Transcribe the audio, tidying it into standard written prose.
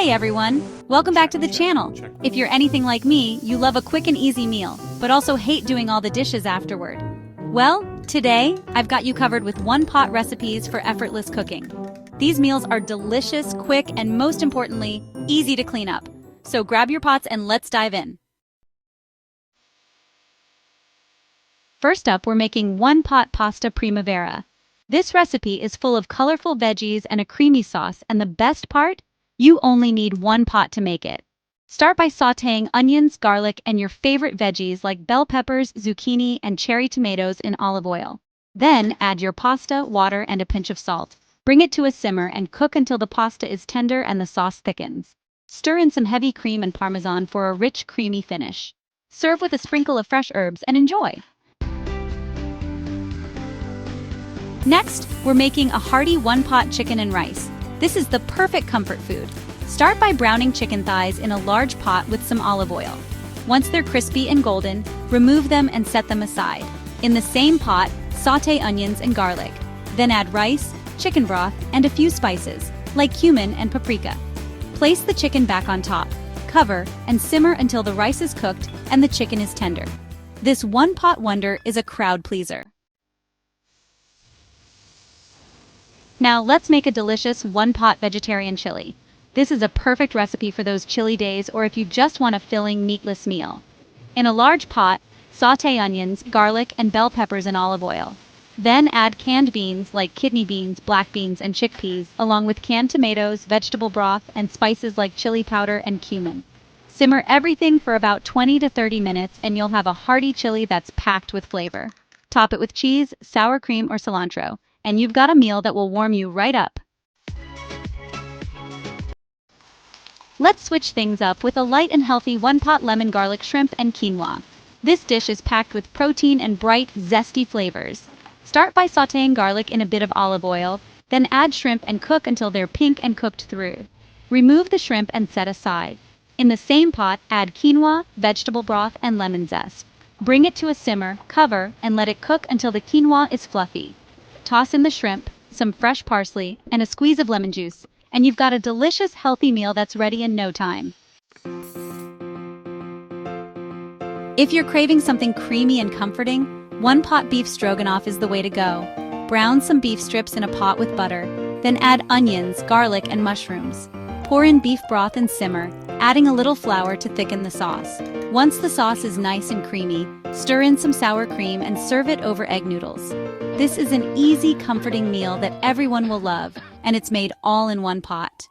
Hey everyone! Welcome back to the channel. If you're anything like me, you love a quick and easy meal, but also hate doing all the dishes afterward. Well, today, I've got you covered with one-pot recipes for effortless cooking. These meals are delicious, quick, and most importantly, easy to clean up. So grab your pots and let's dive in. First up, we're making one-pot pasta primavera. This recipe is full of colorful veggies and a creamy sauce, and the best part? You only need one pot to make it. Start by sautéing onions, garlic, and your favorite veggies like bell peppers, zucchini, and cherry tomatoes in olive oil. Then add your pasta, water, and a pinch of salt. Bring it to a simmer and cook until the pasta is tender and the sauce thickens. Stir in some heavy cream and parmesan for a rich, creamy finish. Serve with a sprinkle of fresh herbs and enjoy. Next, we're making a hearty one-pot chicken and rice. This is the perfect comfort food. Start by browning chicken thighs in a large pot with some olive oil. Once they're crispy and golden, remove them and set them aside. In the same pot, sauté onions and garlic. Then add rice, chicken broth, and a few spices, like cumin and paprika. Place the chicken back on top, cover, and simmer until the rice is cooked and the chicken is tender. This one-pot wonder is a crowd pleaser. Now let's make a delicious one-pot vegetarian chili. This is a perfect recipe for those chilly days or if you just want a filling, meatless meal. In a large pot, sauté onions, garlic, and bell peppers in olive oil. Then add canned beans like kidney beans, black beans, and chickpeas, along with canned tomatoes, vegetable broth, and spices like chili powder and cumin. Simmer everything for about 20 to 30 minutes and you'll have a hearty chili that's packed with flavor. Top it with cheese, sour cream, or cilantro, and you've got a meal that will warm you right up. Let's switch things up with a light and healthy one-pot lemon garlic shrimp and quinoa. This dish is packed with protein and bright, zesty flavors. Start by sautéing garlic in a bit of olive oil, then add shrimp and cook until they're pink and cooked through. Remove the shrimp and set aside. In the same pot, add quinoa, vegetable broth, and lemon zest. Bring it to a simmer, cover, and let it cook until the quinoa is fluffy. Toss in the shrimp, some fresh parsley, and a squeeze of lemon juice, and you've got a delicious, healthy meal that's ready in no time. If you're craving something creamy and comforting, one-pot beef stroganoff is the way to go. Brown some beef strips in a pot with butter, then add onions, garlic, and mushrooms. Pour in beef broth and simmer, adding a little flour to thicken the sauce. Once the sauce is nice and creamy, stir in some sour cream and serve it over egg noodles. This is an easy, comforting meal that everyone will love, and it's made all in one pot.